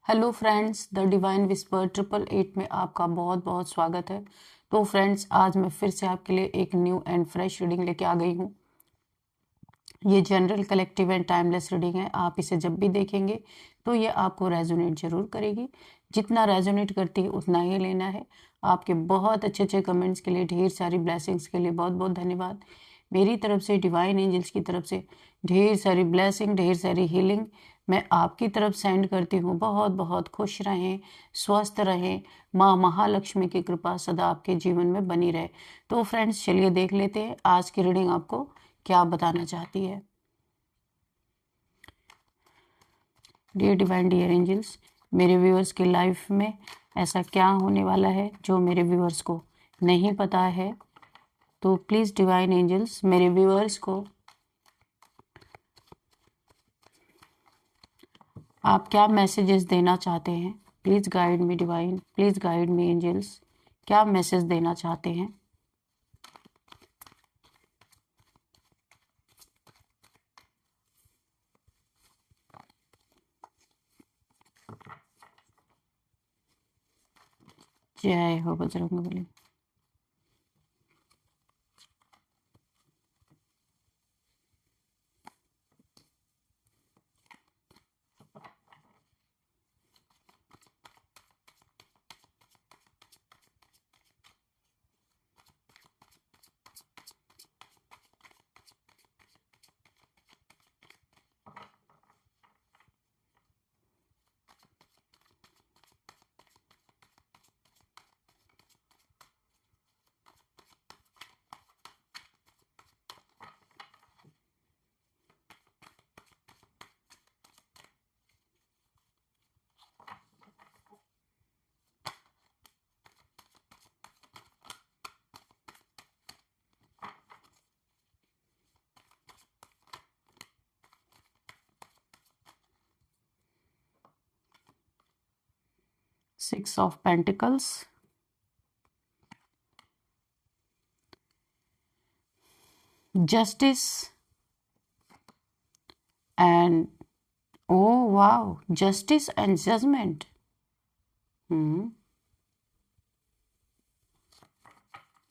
Hello friends, the divine whisper 888 में आपका बहुत बहुत स्वागत है। तो फ्रेंड्स, आज मैं फिर से आपके लिए एक न्यू एंड फ्रेश रीडिंग लेके आ गई हूँ। ये general, collective and timeless reading है। आप इसे जब भी देखेंगे तो ये आपको रेजोनेट जरूर करेगी। जितना रेजोनेट करती है उतना ही लेना है। आपके बहुत अच्छे अच्छे कमेंट्स के लिए, ढेर सारी ब्लेसिंग्स के लिए बहुत बहुत धन्यवाद। मेरी तरफ से, डिवाइन एंजल्स की तरफ से ढेर सारी ब्लेसिंग, ढेर सारी हीलिंग मैं आपकी तरफ सेंड करती हूँ। बहुत बहुत खुश रहें, स्वस्थ रहें। माँ महालक्ष्मी की कृपा सदा आपके जीवन में बनी रहे। तो फ्रेंड्स, चलिए देख लेते हैं आज की रीडिंग आपको क्या बताना चाहती है। डियर डिवाइन, डियर एंजल्स, मेरे व्यूअर्स की लाइफ में ऐसा क्या होने वाला है जो मेरे व्यूअर्स को नहीं पता है। तो प्लीज़ डिवाइन एंजल्स, मेरे व्यूअर्स को आप क्या मैसेजेस देना चाहते हैं। Please guide me divine, please guide me angels. क्या मैसेज देना चाहते हैं। जय हो Bajrangbali. Six of Pentacles, Justice, and oh wow, Justice and Judgment.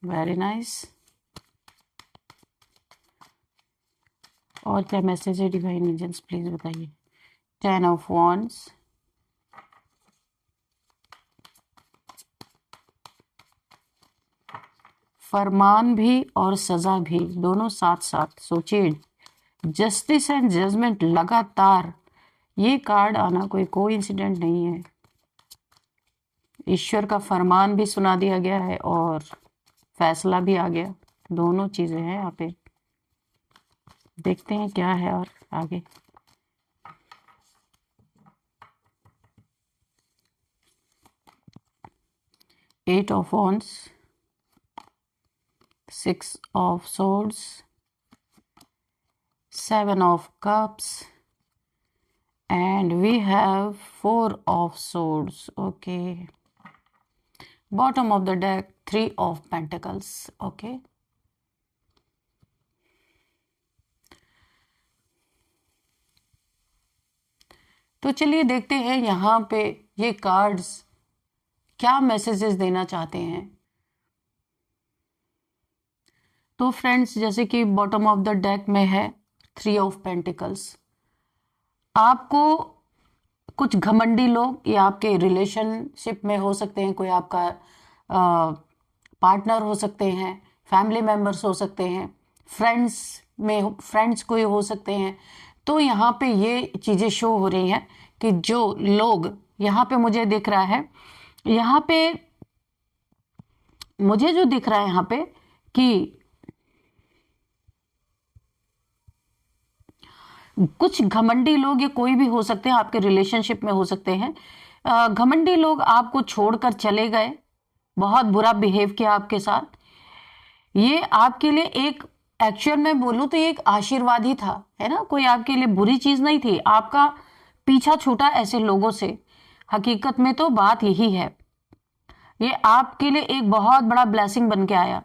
Very nice. और क्या मैसेज है डिवाइन एंजल्स, प्लीज बताइए। 10 of Wands, फरमान भी और सजा भी दोनों साथ साथ। सोचिए, जस्टिस एंड जजमेंट लगातार। ये कार्ड आना कोई कोइंसिडेंट नहीं है। ईश्वर का फरमान भी सुना दिया गया है और फैसला भी आ गया। दोनों चीजें हैं यहाँ पे। देखते हैं क्या है और आगे। Eight of Wands, Six of Swords, Seven of Cups, and we have Four of Swords. Okay. Bottom of the deck, Three of Pentacles. Okay. तो चलिए देखते हैं यहाँ पे ये कार्ड्स क्या मैसेजेस देना चाहते हैं। तो फ्रेंड्स, जैसे कि बॉटम ऑफ द डेक में है थ्री ऑफ पेंटिकल्स। आपको कुछ घमंडी लोग, या आपके रिलेशनशिप में हो सकते हैं, कोई आपका पार्टनर हो सकते हैं, फैमिली मेंबर्स हो सकते हैं, फ्रेंड्स कोई हो सकते हैं। तो यहाँ पे ये चीजें शो हो रही हैं कि जो लोग, यहाँ पे मुझे दिख रहा है, यहाँ पे मुझे जो दिख रहा है यहाँ पे कि कुछ घमंडी लोग, या कोई भी हो सकते हैं, आपके रिलेशनशिप में हो सकते हैं। घमंडी लोग आपको छोड़कर चले गए, बहुत बुरा बिहेव किया आपके साथ। ये आपके लिए एक, एक्चुअल में बोलूं तो ये एक आशीर्वाद ही था, है ना। कोई आपके लिए बुरी चीज नहीं थी। आपका पीछा छूटा ऐसे लोगों से। हकीकत में तो बात यही है। ये आपके लिए एक बहुत बड़ा ब्लेसिंग बन के आया।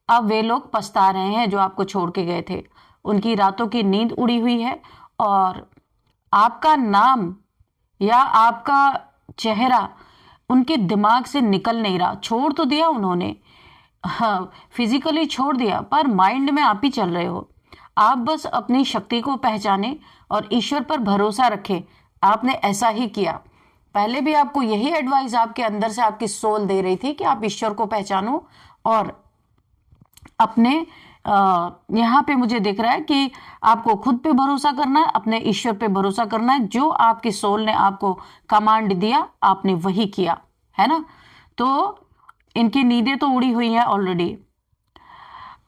अब वे लोग पछता रहे हैं जो आपको छोड़ के गए थे। उनकी रातों की नींद उड़ी हुई है और आपका नाम या आपका चेहरा उनके दिमाग से निकल नहीं रहा। छोड़ तो दिया उन्होंने, हाँ फिजिकली छोड़ दिया, पर माइंड में आप ही चल रहे हो। आप बस अपनी शक्ति को पहचाने और ईश्वर पर भरोसा रखें। आपने ऐसा ही किया। पहले भी आपको यही एडवाइस आपके अंदर से आपकी सोल दे रही थी कि आप ईश्वर को पहचानो और अपने यहाँ पे मुझे दिख रहा है कि आपको खुद पे भरोसा करना है, अपने ईश्वर पे भरोसा करना है। जो आपकी सोल ने आपको कमांड दिया आपने वही किया, है ना। तो इनकी नींदें तो उड़ी हुई है ऑलरेडी।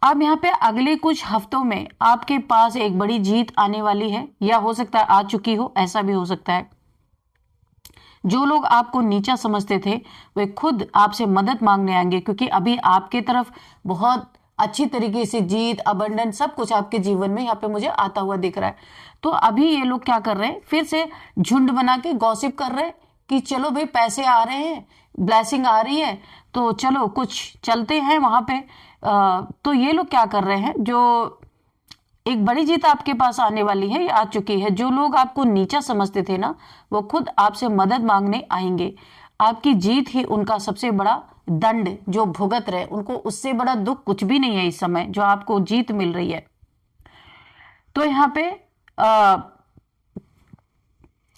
अब यहाँ पे अगले कुछ हफ्तों में आपके पास एक बड़ी जीत आने वाली है, या हो सकता है आ चुकी हो, ऐसा भी हो सकता है। जो लोग आपको नीचा समझते थे वे खुद आपसे मदद मांगने आएंगे, क्योंकि अभी आपके तरफ बहुत अच्छी तरीके से जीत, अबंडेंस, सब कुछ आपके जीवन में यहाँ पे मुझे आता हुआ दिख रहा है। तो अभी ये लोग क्या कर रहे हैं, फिर से झुंड बना के गॉसिप कर रहे हैं कि चलो भाई पैसे आ रहे हैं, ब्लेसिंग आ रही है, तो चलो कुछ चलते हैं वहां पे। तो ये लोग क्या कर रहे हैं, जो एक बड़ी जीत आपके पास आने वाली है, ये आ चुकी है। जो लोग आपको नीचा समझते थे ना, वो खुद आपसे मदद मांगने आएंगे। आपकी जीत ही उनका सबसे बड़ा दंड जो भुगत रहे, उनको उससे बड़ा दुख कुछ भी नहीं है इस समय, जो आपको जीत मिल रही है। तो यहाँ पे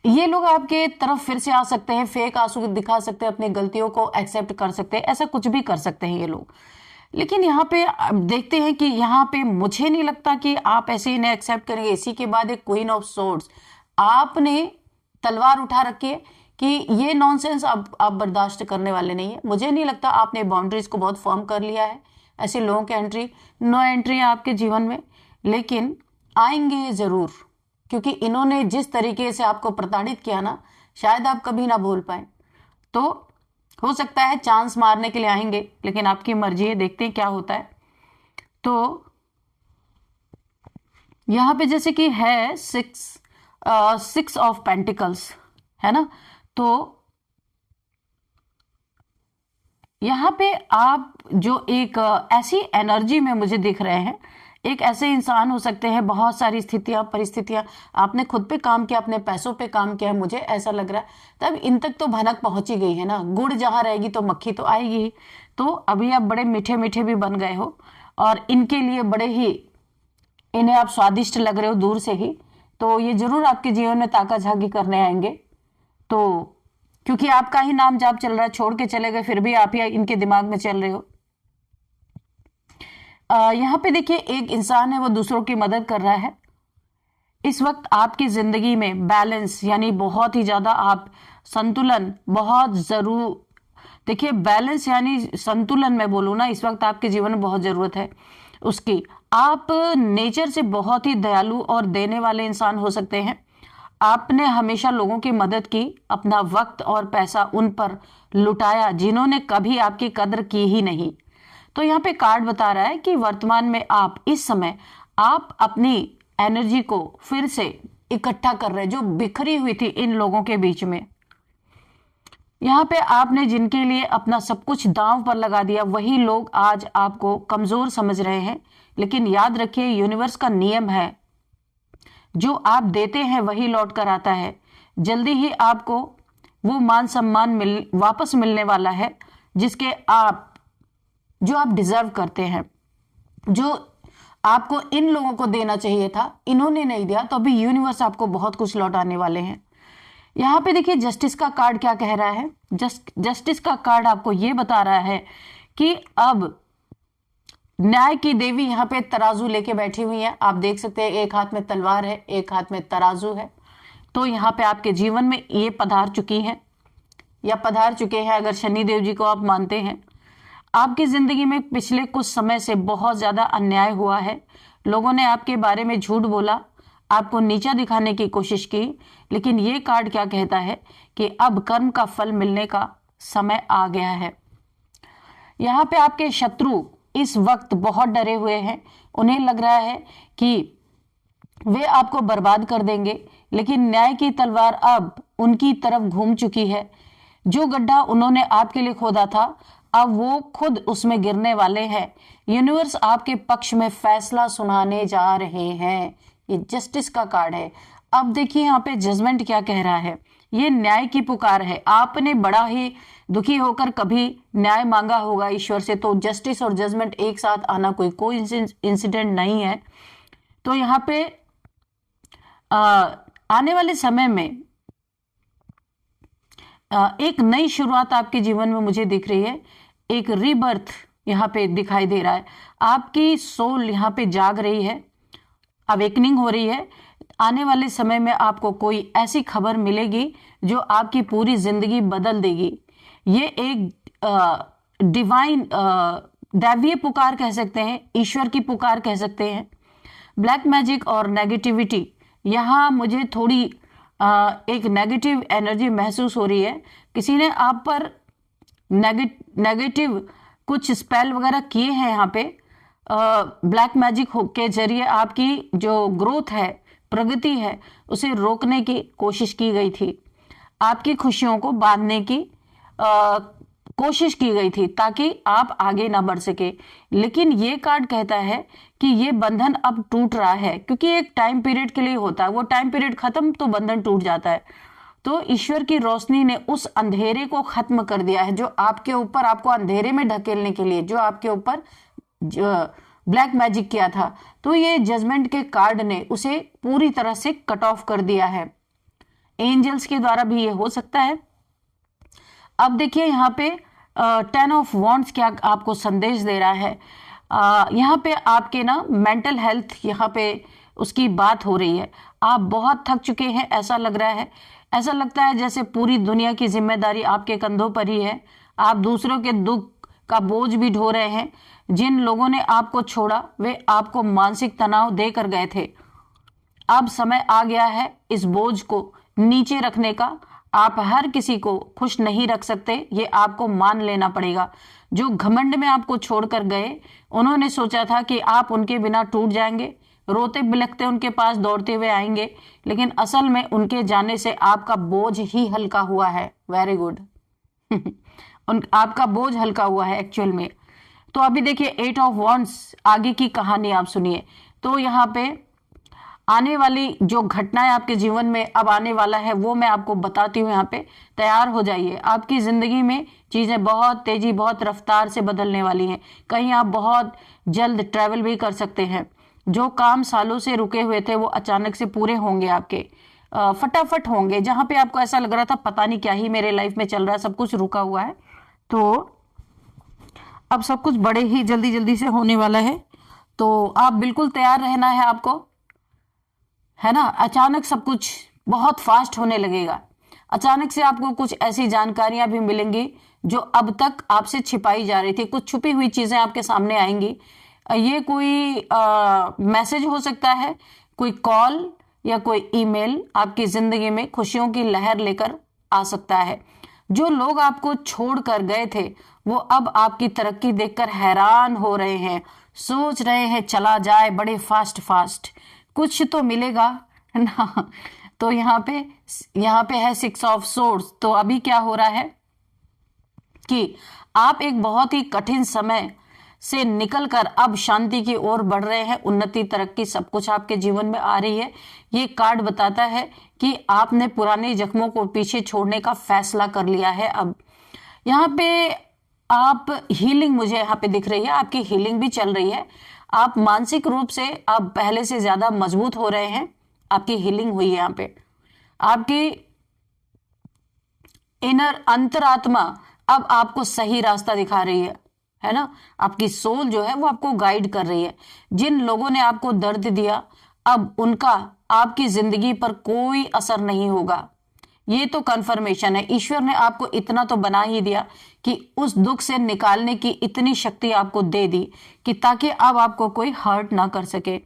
ये लोग आपके तरफ फिर से आ सकते हैं, फेक आंसू दिखा सकते हैं, अपनी गलतियों को एक्सेप्ट कर सकते हैं, ऐसा कुछ भी कर सकते हैं ये लोग। लेकिन यहाँ पे देखते हैं कि यहाँ पे मुझे नहीं लगता कि आप ऐसे इन्हें एक्सेप्ट करेंगे। इसी के बाद एक क्वीन ऑफ सोर्ड्स, आपने तलवार उठा रखी है कि ये नॉनसेंस आप बर्दाश्त करने वाले नहीं है। मुझे नहीं लगता, आपने बाउंड्रीज को बहुत फर्म कर लिया है। ऐसे लोगों की नो एंट्री है आपके जीवन में, लेकिन आएंगे जरूर, क्योंकि इन्होंने जिस तरीके से आपको प्रताड़ित किया ना, शायद आप कभी ना भूल पाए। तो हो सकता है चांस मारने के लिए आएंगे, लेकिन आपकी मर्जी है, देखते हैं क्या होता है। तो यहां पे जैसे कि है सिक्स ऑफ पेंटिकल्स, है ना। तो यहां पे आप जो एक ऐसी एनर्जी में मुझे दिख रहे हैं, एक ऐसे इंसान हो सकते हैं, बहुत सारी स्थितियां, परिस्थितियां, आपने खुद पे काम किया, अपने पैसों पे काम किया, मुझे ऐसा लग रहा है। तब इन तक तो भनक पहुंची गई है ना, गुड़ जहां रहेगी तो मक्खी तो आएगी ही। तो अभी आप बड़े मीठे मीठे भी बन गए हो और इनके लिए बड़े ही इन्हें आप स्वादिष्ट लग रहे हो दूर से ही। तो ये जरूर आपके जीवन में ताका झाकी करने आएंगे। तो क्योंकि आपका ही नाम जाप चल रहा है, छोड़ के चले गए, फिर भी आप ही इनके दिमाग में चल रहे हो। यहाँ पे देखिए एक इंसान है, वो दूसरों की मदद कर रहा है। इस वक्त आपकी जिंदगी में बैलेंस, यानी बहुत ही ज्यादा आप संतुलन बहुत जरूर, देखिए बैलेंस यानी संतुलन मैं बोलूँ ना, इस वक्त आपके जीवन में बहुत जरूरत है उसकी। आप नेचर से बहुत ही दयालु और देने वाले इंसान हो सकते हैं। आपने हमेशा लोगों की मदद की, अपना वक्त और पैसा उन पर लुटाया जिन्होंने कभी आपकी कदर की ही नहीं। तो यहाँ पे कार्ड बता रहा है कि वर्तमान में आप इस समय आप अपनी एनर्जी को फिर से इकट्ठा कर रहे हैं, जो बिखरी हुई थी इन लोगों के बीच में। यहाँ पे आपने जिनके लिए अपना सब कुछ दांव पर लगा दिया, वही लोग आज आपको कमजोर समझ रहे हैं। लेकिन याद रखिए, यूनिवर्स का नियम है, जो आप देते हैं वही लौट कर आता है। जल्दी ही आपको वो मान सम्मान वापस मिलने वाला है, जिसके जो आप डिजर्व करते हैं, जो आपको इन लोगों को देना चाहिए था, इन्होंने नहीं दिया, तो अभी यूनिवर्स आपको बहुत कुछ लौटाने वाले हैं। यहाँ पे देखिए जस्टिस का कार्ड क्या कह रहा है। जस्टिस का कार्ड आपको ये बता रहा है कि अब न्याय की देवी यहाँ पे तराजू लेके बैठी हुई है। आप देख सकते हैं, एक हाथ में तलवार है, एक हाथ में तराजू है। तो यहाँ पे आपके जीवन में ये पधार चुकी हैं या पधार चुके हैं, अगर शनि देव जी को आप मानते हैं। आपकी जिंदगी में पिछले कुछ समय से बहुत ज्यादा अन्याय हुआ है। लोगों ने आपके बारे में झूठ बोला, आपको नीचा दिखाने की कोशिश की, लेकिन ये कार्ड क्या कहता है कि अब कर्म का फल मिलने का समय आ गया है। यहाँ पे आपके शत्रु इस वक्त बहुत डरे हुए हैं। उन्हें लग रहा है कि वे आपको बर्बाद कर देंगे, लेकिन न्याय की तलवार अब उनकी तरफ घूम चुकी है। जो गड्ढा उन्होंने आपके लिए खोदा था, अब वो खुद उसमें गिरने वाले हैं। यूनिवर्स आपके पक्ष में फैसला सुनाने जा रहे हैं। ये जस्टिस का कार्ड है। अब देखिए यहाँ पे जजमेंट क्या कह रहा है, ये न्याय की पुकार है। आपने बड़ा ही दुखी होकर कभी न्याय मांगा होगा ईश्वर से, तो जस्टिस और जजमेंट एक साथ आना कोई इंसिडेंट नहीं है। तो यहाँ पे आने वाले समय में एक नई शुरुआत आपके जीवन में मुझे दिख रही है। एक रीबर्थ यहाँ पे दिखाई दे रहा है। आपकी सोल यहाँ पे जाग रही है, अवेकनिंग हो रही है। आने वाले समय में आपको कोई ऐसी खबर मिलेगी जो आपकी पूरी जिंदगी बदल देगी। ये एक डिवाइन दैवीय पुकार कह सकते हैं, ईश्वर की पुकार कह सकते हैं। ब्लैक मैजिक और नेगेटिविटी, यहाँ मुझे थोड़ी एक नेगेटिव एनर्जी महसूस हो रही है। किसी ने आप पर नेगेटिव कुछ स्पेल वगैरह किए हैं यहाँ पे। ब्लैक मैजिक के जरिए आपकी जो ग्रोथ है, प्रगति है, उसे रोकने की कोशिश की गई थी। आपकी खुशियों को बांधने की कोशिश की गई थी ताकि आप आगे ना बढ़ सके। लेकिन ये कार्ड कहता है कि ये बंधन अब टूट रहा है, क्योंकि एक टाइम पीरियड के लिए होता है, वो टाइम पीरियड खत्म तो बंधन टूट जाता है। तो ईश्वर की रोशनी ने उस अंधेरे को खत्म कर दिया है जो आपके ऊपर, आपको अंधेरे में ढकेलने के लिए जो आपके ऊपर ब्लैक मैजिक किया था। तो ये जजमेंट के कार्ड ने उसे पूरी तरह से कट ऑफ कर दिया है। एंजल्स के द्वारा भी ये हो सकता है। अब देखिए यहाँ पे 10 ऑफ वॉन्ड्स क्या आपको संदेश दे रहा है। यहाँ पे आपके ना मेंटल हेल्थ, यहाँ पे उसकी बात हो रही है। आप बहुत थक चुके हैं, ऐसा लग रहा है। ऐसा लगता है जैसे पूरी दुनिया की जिम्मेदारी आपके कंधों पर ही है। आप दूसरों के दुख का बोझ भी ढो रहे हैं। जिन लोगों ने आपको छोड़ा वे आपको मानसिक तनाव देकर गए थे। अब समय आ गया है इस बोझ को नीचे रखने का। आप हर किसी को खुश नहीं रख सकते, ये आपको मान लेना पड़ेगा। जो घमंड में आपको छोड़कर गए, उन्होंने सोचा था कि आप उनके बिना टूट जाएंगे, रोते बिलखते उनके पास दौड़ते हुए आएंगे, लेकिन असल में उनके जाने से आपका बोझ ही हल्का हुआ है। वेरी गुड आपका बोझ हल्का हुआ है एक्चुअल में। तो अभी देखिए 8 ऑफ वॉन्ड्स, आगे की कहानी आप सुनिए। तो यहाँ पे आने वाली जो घटनाएं आपके जीवन में अब आने वाला है वो मैं आपको बताती हूँ। यहाँ पे तैयार हो जाइए। आपकी जिंदगी में चीजें बहुत तेजी, बहुत रफ्तार से बदलने वाली हैं। कहीं आप बहुत जल्द ट्रैवल भी कर सकते हैं। जो काम सालों से रुके हुए थे वो अचानक से पूरे होंगे आपके, फटाफट होंगे। जहां पे आपको ऐसा लग रहा था पता नहीं क्या ही मेरे लाइफ में चल रहा है, सब कुछ रुका हुआ है, तो अब सब कुछ बड़े ही जल्दी जल्दी से होने वाला है। तो आप बिल्कुल तैयार रहना है आपको, है ना। अचानक सब कुछ बहुत फास्ट होने लगेगा। अचानक से आपको कुछ ऐसी जानकारियां भी मिलेंगी जो अब तक आपसे छिपाई जा रही थी। कुछ छुपी हुई चीजें आपके सामने आएंगी। ये कोई मैसेज हो सकता है, कोई कॉल या कोई ईमेल आपकी जिंदगी में खुशियों की लहर लेकर आ सकता है। जो लोग आपको छोड़कर गए थे वो अब आपकी तरक्की देखकर हैरान हो रहे हैं, सोच रहे हैं चला जाए बड़े फास्ट, कुछ तो मिलेगा ना। तो यहाँ पे है 6 ऑफ सोर्ड्स। तो अभी क्या हो रहा है कि आप एक बहुत ही कठिन समय से निकलकर अब शांति की ओर बढ़ रहे हैं। उन्नति, तरक्की, सब कुछ आपके जीवन में आ रही है। ये कार्ड बताता है कि आपने पुराने जख्मों को पीछे छोड़ने का फैसला कर लिया है। अब यहाँ पे आप हीलिंग, मुझे यहाँ पे दिख रही है, आपकी हीलिंग भी चल रही है। आप मानसिक रूप से अब पहले से ज्यादा मजबूत हो रहे हैं। आपकी हीलिंग हुई है। यहाँ पे आपकी इनर अंतरात्मा अब आपको सही रास्ता दिखा रही है ना। आपकी सोल जो है वो आपको गाइड कर रही है। जिन लोगों ने आपको दर्द दिया अब उनका आपकी जिंदगी पर कोई असर नहीं होगा। ये तो कंफर्मेशन है। ईश्वर ने आपको इतना तो बना ही दिया कि उस दुख से निकालने की इतनी शक्ति आपको दे दी कि ताकि अब आपको कोई हर्ट ना कर सके।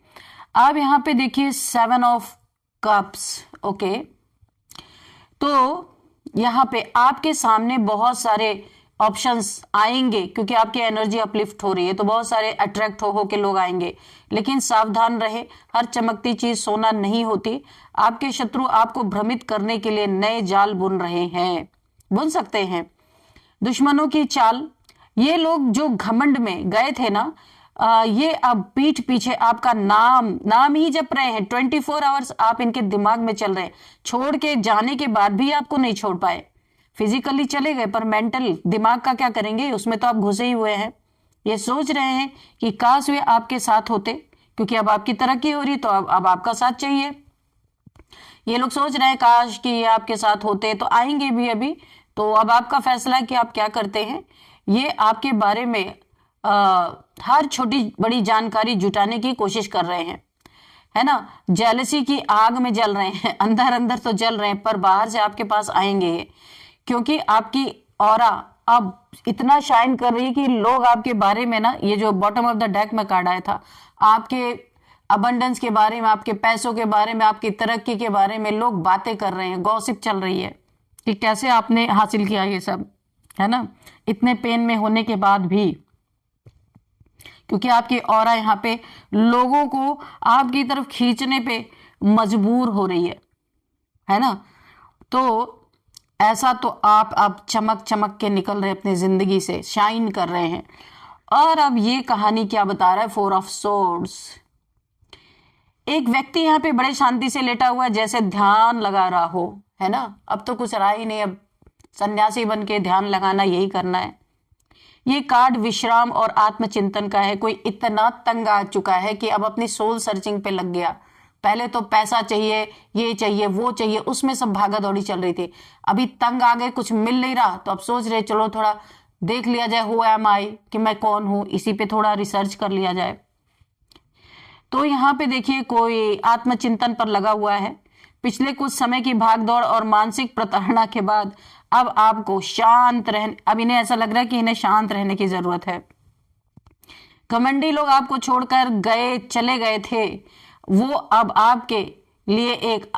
अब यहाँ पे देखिए 7 ऑफ कप्स। ओके, तो यहाँ पे आपके सामने बहुत सारे ऑप्शंस आएंगे क्योंकि आपकी एनर्जी अपलिफ्ट हो रही है, तो बहुत सारे अट्रैक्ट हो के लोग आएंगे। लेकिन सावधान रहे, हर चमकती चीज सोना नहीं होती। आपके शत्रु आपको भ्रमित करने के लिए नए जाल बुन रहे हैं, बुन सकते हैं। दुश्मनों की चाल, ये लोग जो घमंड में गए थे ना, ये अब पीठ पीछे आपका नाम ही जप रहे हैं, 24 आवर्स आप इनके दिमाग में चल रहे हैं। छोड़ के जाने के बाद भी आपको नहीं छोड़ पाए, फिजिकली चले गए पर मेंटल दिमाग का क्या करेंगे, उसमें तो आप घुसे ही हुए हैं। ये सोच रहे हैं कि काश वे आपके साथ होते, क्योंकि अब आपकी तरक्की हो रही तो अब आपका साथ चाहिए। ये लोग सोच रहे हैं काश कि ये आपके साथ होते, तो आएंगे भी अभी। तो अब आपका फैसला है कि आप क्या करते हैं। ये आपके बारे में हर छोटी बड़ी जानकारी जुटाने की कोशिश कर रहे हैं, है ना। जेलसी की आग में जल रहे हैं, अंदर अंदर तो जल रहे हैं पर बाहर से आपके पास आएंगे ये, क्योंकि आपकी ऑरा अब इतना शाइन कर रही है कि लोग आपके बारे में ना, ये जो बॉटम ऑफ द डेक में कार्ड आया था, आपके अबंडेंस के बारे में, आपके पैसों के बारे में, आपकी तरक्की के बारे में लोग बातें कर रहे हैं, गॉसिप चल रही है कि कैसे आपने हासिल किया ये सब, है ना। इतने पेन में होने के बाद भी, क्योंकि आपकी ऑरा यहाँ पे लोगों को आपकी तरफ खींचने पे मजबूर हो रही है ना। तो ऐसा तो आप चमक चमक के निकल रहे हैं अपनी जिंदगी से, शाइन कर रहे हैं। और अब ये कहानी क्या बता रहा है, 4 ऑफ सोर्ड्स। एक व्यक्ति यहाँ पे बड़े शांति से लेटा हुआ है, जैसे ध्यान लगा रहा हो, है ना। अब तो कुछ रहा ही नहीं, अब सन्यासी बन के ध्यान लगाना यही करना है। ये कार्ड विश्राम और आत्मचिंतन का है। कोई इतना तंग आ चुका है कि अब अपनी सोल सर्चिंग पे लग गया। पहले तो पैसा चाहिए, ये चाहिए, वो चाहिए, उसमें सब भागा दौड़ी चल रही थी। अभी तंग आ गए, कुछ मिल नहीं रहा, तो अब सोच रहे चलो थोड़ा देख लिया जाए, हु एम आई, कि मैं कौन हूं, इसी पे थोड़ा रिसर्च कर लिया जाए। तो यहाँ पे देखिए कोई आत्मचिंतन पर लगा हुआ है। पिछले कुछ समय की भागदौड़ और मानसिक प्रताड़ना के बाद अब आपको शांत रहने, अब इन्हें ऐसा लग रहा है कि इन्हें शांत रहने की जरूरत है। घमंडी लोग आपको छोड़कर चले गए थे, वो अब आपके लिए एक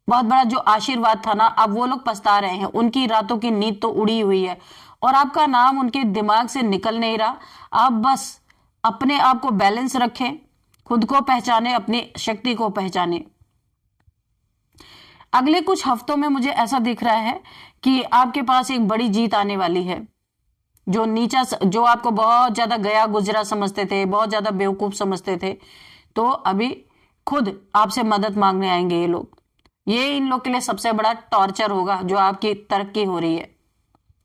बहुत बड़ा जो आशीर्वाद था ना, अब वो लोग पछता रहे हैं। उनकी रातों की नींद तो उड़ी हुई है और आपका नाम उनके दिमाग से निकल नहीं रहा। आप बस अपने आप को बैलेंस रखें, खुद को पहचाने, अपनी शक्ति को पहचाने। अगले कुछ हफ्तों में मुझे ऐसा दिख रहा है कि आपके पास एक बड़ी जीत आने वाली है। जो आपको बहुत ज्यादा गया गुजरा समझते थे, बहुत ज्यादा बेवकूफ समझते थे, तो अभी खुद आपसे मदद मांगने आएंगे ये लोग। ये इन लोग के लिए सबसे बड़ा टॉर्चर होगा, जो आपकी तरक्की हो रही है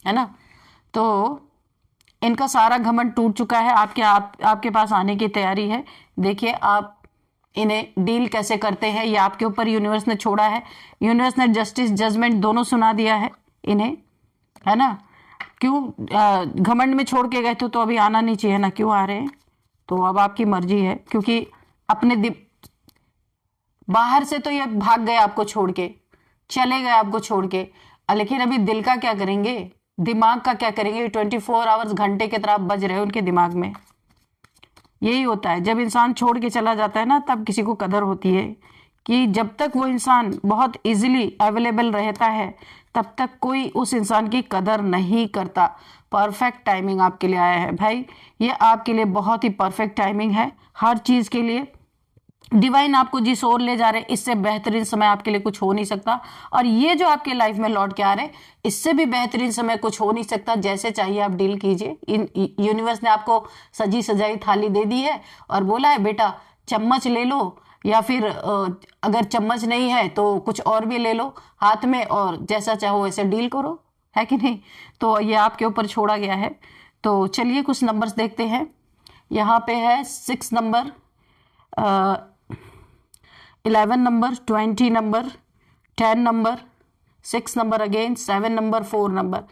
ना। तो इनका सारा घमंड टूट चुका है, आपके पास आने की तैयारी है। देखिए आप इन्हें डील कैसे करते हैं, ये आपके ऊपर यूनिवर्स ने छोड़ा है। यूनिवर्स ने जस्टिस जजमेंट दोनों सुना दिया है इन्हें, है ना। क्यों घमंड में छोड़ के गए थे तो अभी आना नहीं चाहिए ना, क्यों आ रहे हैं, तो अब आपकी मर्जी है। क्योंकि अपने बाहर से तो ये भाग गए आपको छोड़ के, चले गए आपको छोड़ के, लेकिन अभी दिल का क्या करेंगे, दिमाग का क्या करेंगे। 24 आवर्स घंटे की तरह बज रहे हो उनके दिमाग में। यही होता है जब इंसान छोड़ के चला जाता है ना, तब किसी को कदर होती है। कि जब तक वो इंसान बहुत इजीली अवेलेबल रहता है, तब तक कोई उस इंसान की कदर नहीं करता। परफेक्ट टाइमिंग आपके लिए आया है भाई, ये आपके लिए बहुत ही परफेक्ट टाइमिंग है हर चीज के लिए। डिवाइन आपको जिस ओर ले जा रहे हैं, इससे बेहतरीन समय आपके लिए कुछ हो नहीं सकता। और ये जो आपके लाइफ में लौट के आ रहे हैं, इससे भी बेहतरीन समय कुछ हो नहीं सकता। जैसे चाहिए आप डील कीजिए। यूनिवर्स ने आपको सजी सजाई थाली दे दी है और बोला है बेटा चम्मच ले लो, या फिर अगर चम्मच नहीं है तो कुछ और भी ले लो हाथ में, और जैसा चाहो वैसे डील करो, है कि नहीं। तो ये आपके ऊपर छोड़ा गया है। तो चलिए कुछ नंबर्स देखते हैं। यहाँ पे है 6 number, 11 number, 20 number, 10 number, 6 number again, 7 number, 4 number.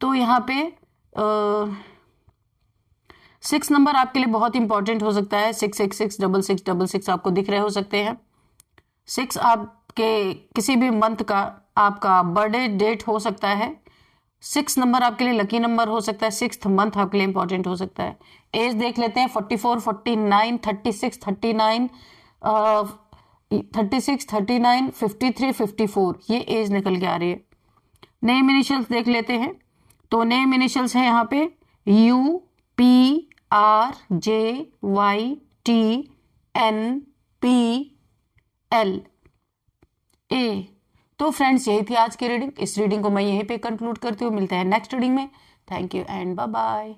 तो यहाँ पे 6 नंबर आपके लिए बहुत इंपॉर्टेंट हो सकता है। 6666666 आपको दिख रहे हो सकते हैं। 6 आपके किसी भी मंथ का आपका बर्थडे डेट हो सकता है। 6 नंबर आपके लिए लकी नंबर हो सकता है। 6th मंथ आपके लिए इंपॉर्टेंट हो सकता है। एज देख लेते हैं, 44, 49, 36, 39, 36, 39, 53, 54, ये एज निकल के आ रही है। नेम इनिशियल्स देख लेते हैं। तो नेम इनिशियल्स है यहाँ पे UPRJYTNPL। तो फ्रेंड्स यही थी आज की रीडिंग। इस रीडिंग को मैं यहीं पे कंक्लूड करती हूँ। मिलते हैं नेक्स्ट रीडिंग में। Thank you and bye bye.